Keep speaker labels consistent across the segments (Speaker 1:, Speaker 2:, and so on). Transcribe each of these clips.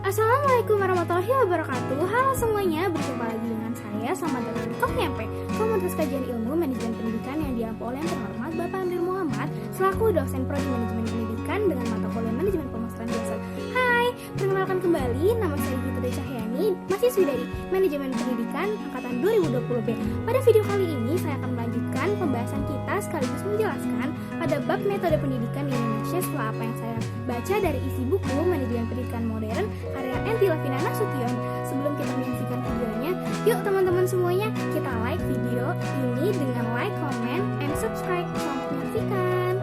Speaker 1: Assalamualaikum warahmatullahi wabarakatuh. Halo semuanya, berjumpa lagi dengan saya. Selamat datang di KOMYMP, Komunitas Kajian Ilmu Manajemen Pendidikan yang diampu oleh yang terhormat Bapak Amir Muhammad selaku dosen Prodi Manajemen Pendidikan dengan mata kuliah Manajemen Pemasaran Jasa. Hai, perkenalkan kembali, nama saya Gita Cahyani, mahasiswi dari Manajemen Pendidikan angkatan 2020B. Pada video kali ini saya akan melanjutkan pembahasan kita sekaligus menjelaskan pada bab metode pendidikan di Indonesia setelah apa yang saya baca dari isi buku Manajemen Pendidikan Modern karya Enti Lavina Nasution. Sebelum kita menyaksikan videonya, yuk teman-teman semuanya kita like video ini dengan like, comment, and subscribe. Selamat menyaksikan.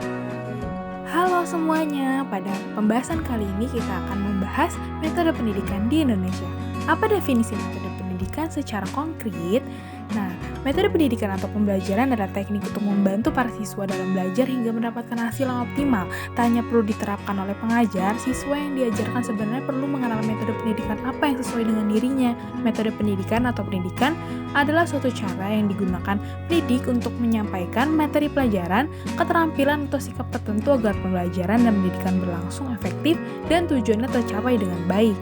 Speaker 2: Halo semuanya, pada pembahasan kali ini kita akan membahas metode pendidikan di Indonesia. Apa definisi metode pendidikan secara konkret? Nah, metode pendidikan atau pembelajaran adalah teknik untuk membantu para siswa dalam belajar hingga mendapatkan hasil yang optimal. Tak hanya perlu diterapkan oleh pengajar, siswa yang diajarkan sebenarnya perlu mengenal metode pendidikan apa yang sesuai dengan dirinya. Metode pendidikan atau pendidikan adalah suatu cara yang digunakan pendidik untuk menyampaikan materi pelajaran, keterampilan atau sikap tertentu agar pembelajaran dan pendidikan berlangsung efektif dan tujuannya tercapai dengan baik.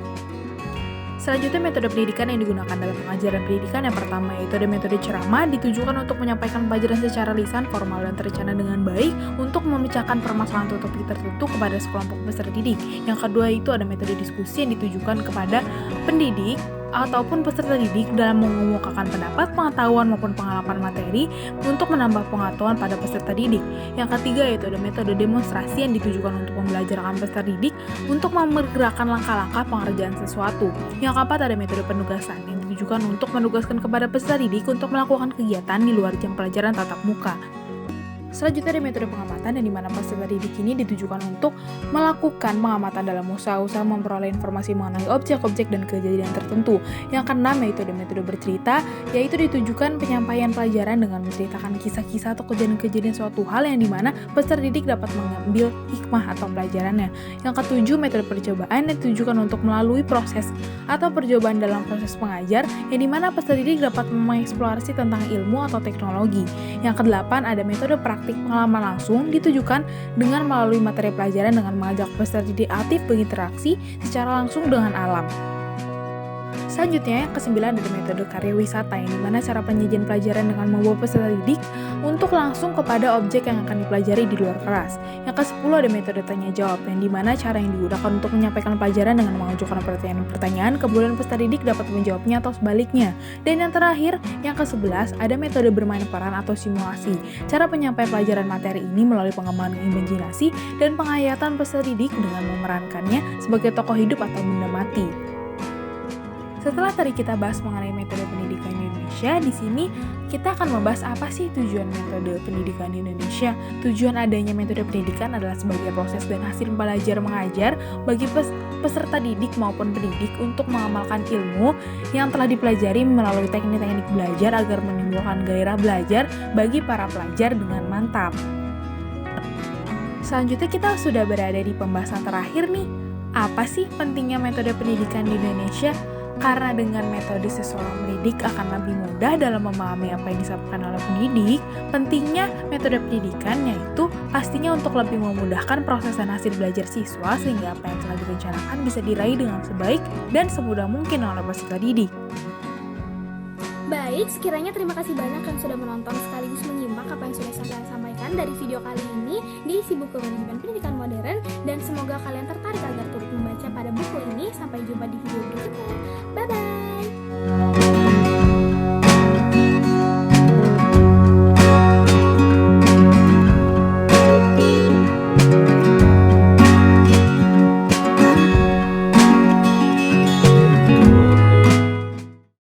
Speaker 2: Selanjutnya, metode pendidikan yang digunakan dalam pengajaran pendidikan yang pertama yaitu ada metode ceramah, ditujukan untuk menyampaikan pelajaran secara lisan, formal, dan terencana dengan baik untuk memecahkan permasalahan atau topik tertentu kepada sekelompok peserta didik. Yang kedua itu ada metode diskusi yang ditujukan kepada pendidik ataupun peserta didik dalam mengemukakan pendapat, pengetahuan maupun pengalaman materi untuk menambah pengetahuan pada peserta didik. Yang ketiga yaitu ada metode demonstrasi yang ditujukan untuk membelajarkan peserta didik untuk menggerakkan langkah-langkah pengerjaan sesuatu. Yang keempat ada metode penugasan yang ditujukan untuk menugaskan kepada peserta didik untuk melakukan kegiatan di luar jam pelajaran tatap muka. Selanjutnya ada metode pengamatan yang dimana peserta didik ini ditujukan untuk melakukan pengamatan dalam usaha-usaha memperoleh informasi mengenai objek-objek dan kejadian tertentu. Yang keenam yaitu ada metode bercerita, yaitu ditujukan penyampaian pelajaran dengan menceritakan kisah-kisah atau kejadian-kejadian suatu hal yang dimana peserta didik dapat mengambil hikmah atau pelajarannya. Yang ketujuh metode percobaan yang ditujukan untuk melalui proses atau percobaan dalam proses pengajar yang dimana peserta didik dapat mengeksplorasi tentang ilmu atau teknologi. Yang kedelapan ada metode praktik pengalaman langsung ditujukan dengan melalui materi pelajaran dengan mengajak peserta didik aktif berinteraksi secara langsung dengan alam. Selanjutnya, yang kesembilan ada metode karya wisata yang dimana cara penyajian pelajaran dengan membawa peserta didik untuk langsung kepada objek yang akan dipelajari di luar kelas. Yang kesepuluh ada metode tanya jawab yang dimana cara yang digunakan untuk menyampaikan pelajaran dengan mengajukan pertanyaan-pertanyaan, kemudian peserta didik dapat menjawabnya atau sebaliknya. Dan yang terakhir, yang ke-11 ada metode bermain peran atau simulasi. Cara penyampaian pelajaran materi ini melalui pengembangan imajinasi dan penghayatan peserta didik dengan memerankannya sebagai tokoh hidup atau benda mati. Setelah tadi kita bahas mengenai metode pendidikan di Indonesia, di sini kita akan membahas apa sih tujuan metode pendidikan di Indonesia. Tujuan adanya metode pendidikan adalah sebagai proses dan hasil belajar mengajar bagi peserta didik maupun pendidik untuk mengamalkan ilmu yang telah dipelajari melalui teknik-teknik belajar agar menimbulkan gairah belajar bagi para pelajar dengan mantap. Selanjutnya kita sudah berada di pembahasan terakhir nih. Apa sih pentingnya metode pendidikan di Indonesia? Karena dengan metode seseorang mendidik akan lebih mudah dalam memahami apa yang disampaikan oleh pendidik, pentingnya metode pendidikan yaitu pastinya untuk lebih memudahkan proses dan hasil belajar siswa sehingga apa yang telah direncanakan bisa diraih dengan sebaik dan semudah mungkin oleh peserta didik.
Speaker 1: Baik, sekiranya terima kasih banyak yang sudah menonton sekaligus menyimak apa yang sudah saya sampaikan dari video kali ini di isi buku Manajemen Pendidikan Modern, dan semoga kalian tertarik agar turut membaca pada buku ini. Sampai jumpa di video berikutnya. Bye-bye!